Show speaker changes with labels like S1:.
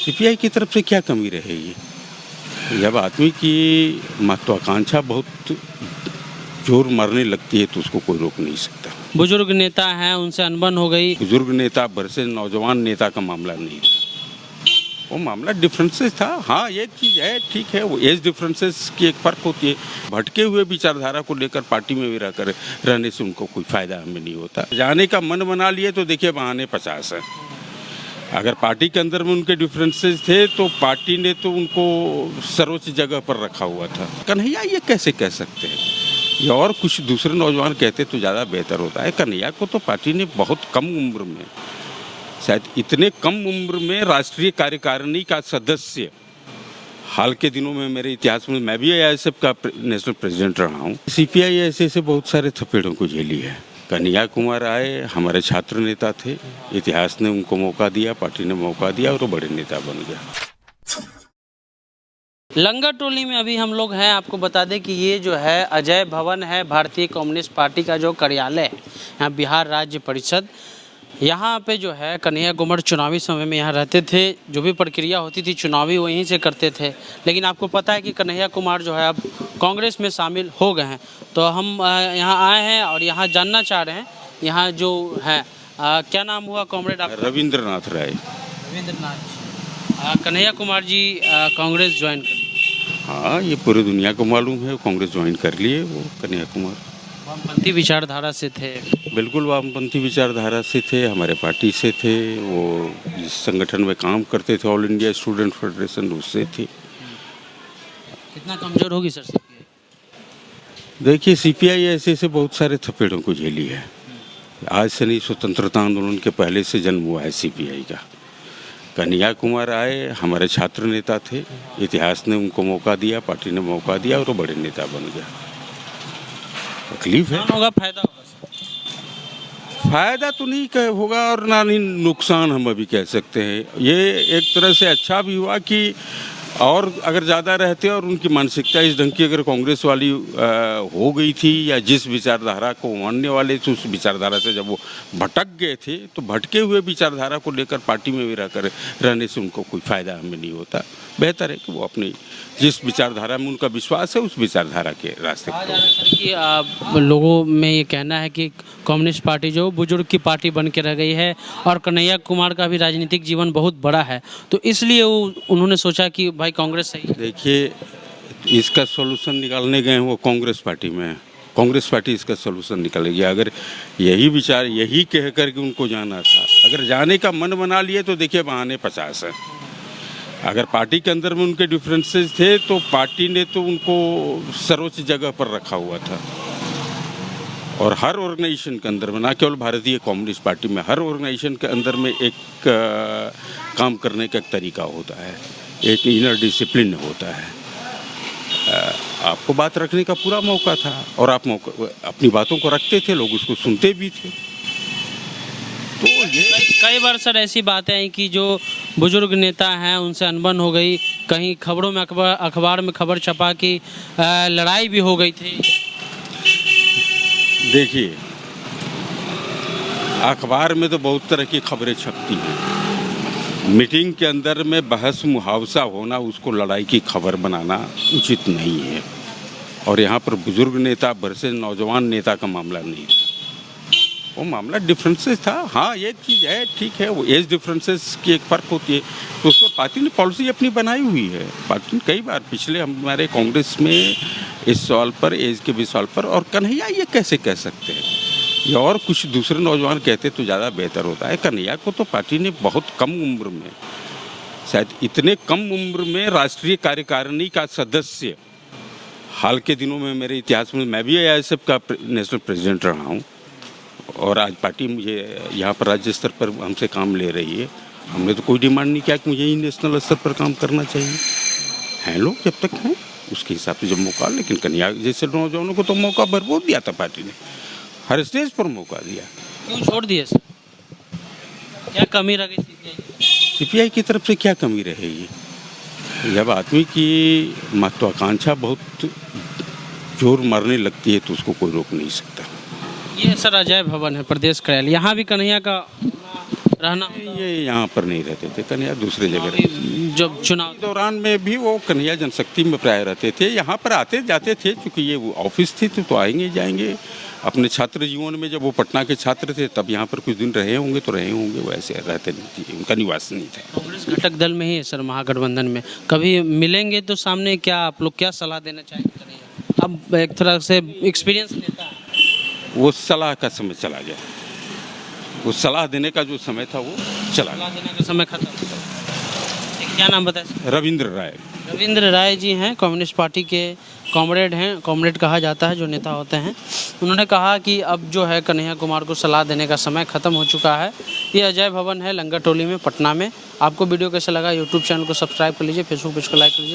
S1: CPI की तरफ से क्या कमी रहेगी? जब आदमी की महत्वाकांक्षा बहुत जोर मारने लगती है तो उसको कोई रोक नहीं सकता।
S2: बुजुर्ग नेता हैं, उनसे अनबन हो गई।
S1: बुजुर्ग नेता वर्सेस नौजवान नेता का मामला नहीं था, वो मामला डिफरेंसेस था। हाँ, एक चीज़ है, ठीक है, वो एज डिफरेंसेस की एक फ़र्क होती है। भटके हुए विचारधारा को लेकर पार्टी में भी रहने से उनको कोई फ़ायदा हमें नहीं होता। जाने का मन बना लिए तो देखिए बहाने 50 हैं। अगर पार्टी के अंदर में उनके डिफरेंसेस थे तो पार्टी ने तो उनको सर्वोच्च जगह पर रखा हुआ था। कन्हैया ये कैसे कह सकते हैं? ये और कुछ दूसरे नौजवान कहते तो ज़्यादा बेहतर होता है। कन्हैया को तो पार्टी ने बहुत कम उम्र में, शायद इतने कम उम्र में राष्ट्रीय कार्यकारिणी का सदस्य, हाल के दिनों में मेरे इतिहास में मैं भी AISF का नेशनल प्रेसिडेंट रहा हूँ। सीपीआई ऐसे बहुत सारे थपेड़ों को झेली है। कन्हैया कुमार आए, हमारे छात्र नेता थे, इतिहास ने उनको मौका दिया, पार्टी ने मौका दिया और वो बड़े नेता बन गया।
S2: लंगर टोली में अभी हम लोग हैं। आपको बता दें कि ये जो है अजय भवन है, भारतीय कम्युनिस्ट पार्टी का जो कार्यालय है, यहाँ बिहार राज्य परिषद। यहाँ पे जो है कन्हैया कुमार चुनावी समय में यहाँ रहते थे। जो भी प्रक्रिया होती थी चुनावी वहीं से करते थे। लेकिन आपको पता है कि कन्हैया कुमार जो है अब कांग्रेस में शामिल हो गए हैं। तो हम यहाँ आए हैं और यहाँ जानना चाह रहे हैं, यहाँ जो है क्या नाम हुआ कॉमरेड आपका?
S1: रविंद्रनाथ राय।
S2: रविंद्रनाथ। कन्हैया कुमार जी कांग्रेस ज्वाइन कर?
S1: हाँ, ये पूरी दुनिया को मालूम है, कांग्रेस ज्वाइन कर लिए वो कन्हैया कुमार।
S2: वामपंथी विचारधारा से थे? बिल्कुल
S1: वामपंथी विचारधारा से थे, हमारे पार्टी से थे। वो जिस संगठन में काम करते थे, ऑल इंडिया स्टूडेंट फेडरेशन, उससे थे।
S2: कितना कमज़ोर होगी सर सीपीआई?
S1: देखिए, सीपीआई ऐसे बहुत सारे थपेड़ों को झेली है। आज से नहीं, स्वतंत्रता आंदोलन के पहले से जन्म हुआ है सीपीआई का। कन्हैया कुमार आए, हमारे छात्र नेता थे, इतिहास ने उनको मौका दिया, पार्टी ने मौका दिया और वो बड़े नेता बन गया। तकलीफ है।
S2: होगा फायदा होगा?
S1: फायदा तो नहीं होगा और ना ही नुकसान हम अभी कह सकते हैं। ये एक तरह से अच्छा भी हुआ कि और अगर ज़्यादा रहते और उनकी मानसिकता इस ढंग की अगर कांग्रेस वाली हो गई थी, या जिस विचारधारा को मानने वाले थे उस विचारधारा से जब वो भटक गए थे, तो भटके हुए विचारधारा को लेकर पार्टी में भी रहने से उनको कोई फ़ायदा हमें नहीं होता। बेहतर है कि वो अपनी जिस विचारधारा में उनका विश्वास है उस विचारधारा के रास्ते पर।
S2: कि लोगों में ये कहना है कि कम्युनिस्ट पार्टी जो बुजुर्ग की पार्टी बन के रह गई है और कन्हैया कुमार का भी राजनीतिक जीवन बहुत बड़ा है, तो इसलिए उन्होंने सोचा कि भाई कांग्रेस सही।
S1: देखिए, इसका सॉल्यूशन निकालने गए हैं वो कांग्रेस पार्टी में। कांग्रेस पार्टी इसका सॉल्यूशन निकालेगी। अगर यही विचार यही कह कर के उनको जाना था, अगर जाने का मन बना लिए तो देखिए बहाने 50 हैं। अगर पार्टी के अंदर में उनके डिफरेंसेस थे तो पार्टी ने तो उनको सर्वोच्च जगह पर रखा हुआ था। और हर ऑर्गेनाइजेशन के अंदर में, ना केवल भारतीय कम्युनिस्ट पार्टी में, हर ऑर्गेनाइजेशन के अंदर में एक काम करने का एक तरीका होता है, एक इनर डिसिप्लिन होता है। आपको बात रखने का पूरा मौका था और आप अपनी बातों को रखते थे, लोग उसको सुनते भी थे। तो ये
S2: कई बार सर ऐसी बातें हैं कि जो बुजुर्ग नेता हैं उनसे अनबन हो गई, कहीं खबरों में अखबार में खबर छपा कि लड़ाई भी हो गई थी।
S1: देखिए, अखबार में तो बहुत तरह की खबरें छपती हैं। मीटिंग के अंदर में बहस मुहावसा होना, उसको लड़ाई की खबर बनाना उचित नहीं है। और यहाँ पर बुजुर्ग नेता वर्सेस नौजवान नेता का मामला नहीं था, वो मामला डिफरेंसेस था। हाँ, एक चीज़ है, ठीक है, वो एज डिफरेंसेस की एक फ़र्क होती है, तो उसको पार्टी ने पॉलिसी अपनी बनाई हुई है। पार्टी ने कई बार पिछले हमारे कांग्रेस में इस सवाल पर, एज के भी सवाल पर, और कन्हैया ये कैसे कह सकते हैं? ये और कुछ दूसरे नौजवान कहते तो ज़्यादा बेहतर होता है। कन्हैया को तो पार्टी ने बहुत कम उम्र में, शायद इतने कम उम्र में राष्ट्रीय कार्यकारिणी का सदस्य, हाल के दिनों में मेरे इतिहास में मैं भी AISF का नेशनल प्रेसिडेंट रहा हूँ और आज पार्टी मुझे यहाँ पर राज्य स्तर पर हमसे काम ले रही है। हमने तो कोई डिमांड नहीं किया कि मुझे ही नेशनल स्तर पर काम करना चाहिए। हैं लोग जब तक हैं उसके हिसाब से जब मौका, लेकिन कन्हैया जैसे नौजवानों को तो मौका भरपूर दिया था पार्टी ने, हर स्टेज पर मौका दिया।
S2: क्यों छोड़ दिए सर? क्या कमी रह गई
S1: सीपीआई की तरफ से? क्या कमी रहेगी? जब आदमी की महत्वाकांक्षा बहुत जोर मारने लगती है तो उसको कोई रोक नहीं सकता।
S2: ये सर अजय भवन है, प्रदेश कार्यालय, यहाँ भी कन्हैया का रहना होता
S1: ये यहाँ पर नहीं रहते थे, कन्हैया दूसरे जगह रहते थे।
S2: जब चुनाव
S1: दौरान में भी वो कन्हैया जनशक्ति में प्राय रहते थे, यहाँ पर आते जाते थे, क्योंकि ये वो ऑफिस थी तो आएंगे जाएंगे। अपने छात्र जीवन में जब वो पटना के छात्र थे तब यहाँ पर कुछ दिन रहे होंगे तो रहे होंगे, वो ऐसे रहते नहीं थे, उनका निवास नहीं था।
S2: कांग्रेस घटक दल में ही है सर, महागठबंधन में कभी मिलेंगे तो सामने क्या आप लोग क्या सलाह देना चाहेंगे कन्हैया? अब एक तरह से एक्सपीरियंस लेता है,
S1: वो सलाह का समय चला गया, वो सलाह देने का जो समय था वो चला
S2: सलाह
S1: गया।
S2: देने का समय खत्म। क्या नाम बताए सर?
S1: रविंद्र राय।
S2: रविंद्र राय जी हैं, कम्युनिस्ट पार्टी के कॉमरेड हैं, कॉमरेड कहा जाता है जो नेता होते हैं। उन्होंने कहा कि अब जो है कन्हैया कुमार को सलाह देने का समय ख़त्म हो चुका है। ये अजय भवन है लंगर टोली में, पटना में। आपको वीडियो कैसा लगा? यूट्यूब चैनल को सब्सक्राइब कर लीजिए, फेसबुक पेज को लाइक कर लीजिए।